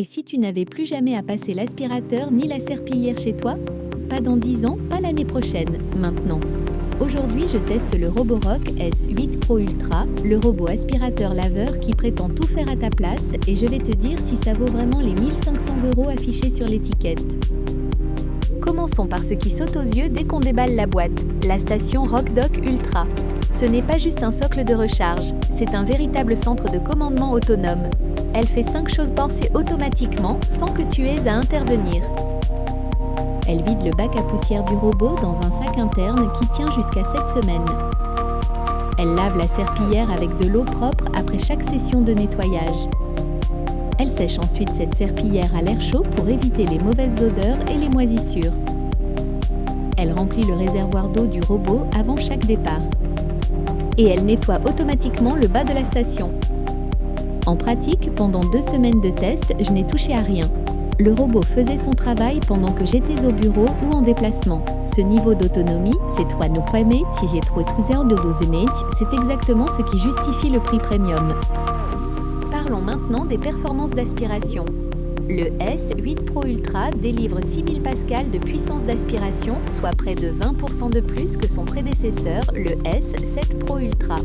Et si tu n'avais plus jamais à passer l'aspirateur ni la serpillière chez toi? Pas dans 10 ans, pas l'année prochaine, maintenant. Aujourd'hui, je teste le Roborock S8 Pro Ultra, le robot aspirateur-laveur qui prétend tout faire à ta place, et je vais te dire si ça vaut vraiment les 1 500 € affichés sur l'étiquette. Commençons par ce qui saute aux yeux dès qu'on déballe la boîte, la station RockDock Ultra. Ce n'est pas juste un socle de recharge, c'est un véritable centre de commandement autonome. Elle fait 5 choses pensées automatiquement sans que tu aies à intervenir. Elle vide le bac à poussière du robot dans un sac interne qui tient jusqu'à 7 semaines. Elle lave la serpillière avec de l'eau propre après chaque session de nettoyage. Elle sèche ensuite cette serpillière à l'air chaud pour éviter les mauvaises odeurs et les moisissures. Elle remplit le réservoir d'eau du robot avant chaque départ. Et elle nettoie automatiquement le bas de la station. En pratique, pendant 2 semaines de test, je n'ai touché à rien. Le robot faisait son travail pendant que j'étais au bureau ou en déplacement. Ce niveau d'autonomie, c'est c'est exactement ce qui justifie le prix premium. Parlons maintenant des performances d'aspiration. Le S8 Pro Ultra délivre 6000 pascals de puissance d'aspiration, soit près de 20% de plus que son prédécesseur, le S7 Pro Ultra.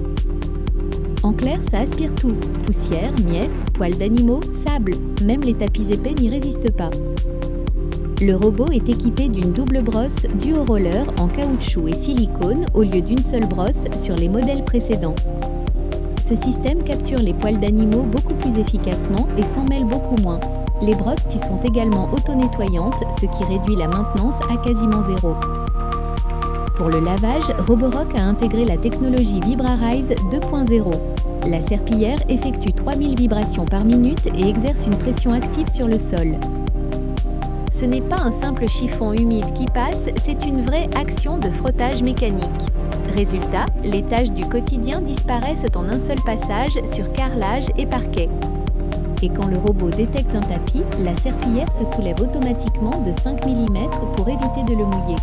En clair, ça aspire tout. Poussière, miettes, poils d'animaux, sable. Même les tapis épais n'y résistent pas. Le robot est équipé d'une double brosse duo roller en caoutchouc et silicone au lieu d'une seule brosse sur les modèles précédents. Ce système capture les poils d'animaux beaucoup plus efficacement et s'en mêle beaucoup moins. Les brosses sont également auto-nettoyantes, ce qui réduit la maintenance à quasiment zéro. Pour le lavage, Roborock a intégré la technologie VibraRise 2.0. La serpillière effectue 3000 vibrations par minute et exerce une pression active sur le sol. Ce n'est pas un simple chiffon humide qui passe, c'est une vraie action de frottage mécanique. Résultat, les tâches du quotidien disparaissent en un seul passage sur carrelage et parquet. Et quand le robot détecte un tapis, la serpillière se soulève automatiquement de 5 mm pour éviter de le mouiller.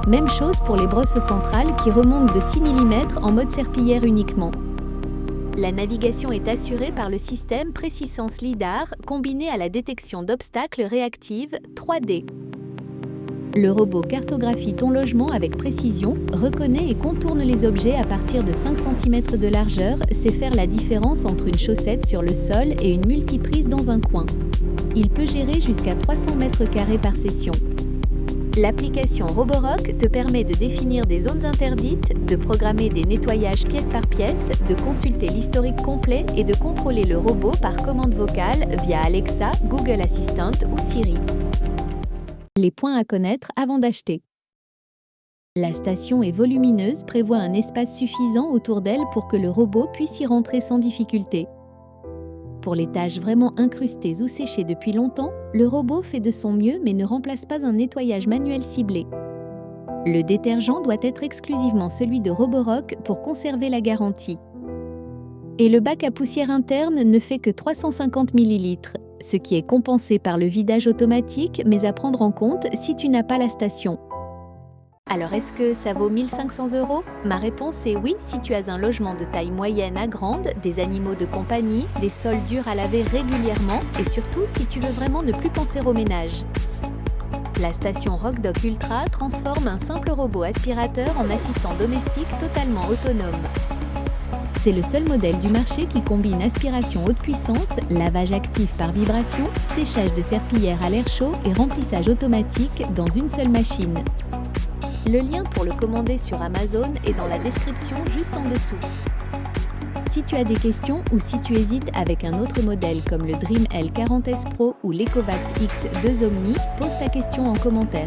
Même chose pour les brosses centrales qui remontent de 6 mm en mode serpillière uniquement. La navigation est assurée par le système Précisense LiDAR combiné à la détection d'obstacles réactive 3D. Le robot cartographie ton logement avec précision, reconnaît et contourne les objets à partir de 5 cm de largeur, sait faire la différence entre une chaussette sur le sol et une multiprise dans un coin. Il peut gérer jusqu'à 300 m² par session. L'application Roborock te permet de définir des zones interdites, de programmer des nettoyages pièce par pièce, de consulter l'historique complet et de contrôler le robot par commande vocale via Alexa, Google Assistant ou Siri. Les points à connaître avant d'acheter. La station est volumineuse, prévoit un espace suffisant autour d'elle pour que le robot puisse y rentrer sans difficulté. Pour les tâches vraiment incrustées ou séchées depuis longtemps, le robot fait de son mieux mais ne remplace pas un nettoyage manuel ciblé. Le détergent doit être exclusivement celui de Roborock pour conserver la garantie. Et le bac à poussière interne ne fait que 350 ml, ce qui est compensé par le vidage automatique mais à prendre en compte si tu n'as pas la station. Alors est-ce que ça vaut 1 500 €? Ma réponse est oui si tu as un logement de taille moyenne à grande, des animaux de compagnie, des sols durs à laver régulièrement et surtout si tu veux vraiment ne plus penser au ménage. La station RockDock Ultra transforme un simple robot aspirateur en assistant domestique totalement autonome. C'est le seul modèle du marché qui combine aspiration haute puissance, lavage actif par vibration, séchage de serpillière à l'air chaud et remplissage automatique dans une seule machine. Le lien pour le commander sur Amazon est dans la description juste en dessous. Si tu as des questions ou si tu hésites avec un autre modèle comme le Dream L40S Pro ou l'Ecovacs X2 Omni, pose ta question en commentaire.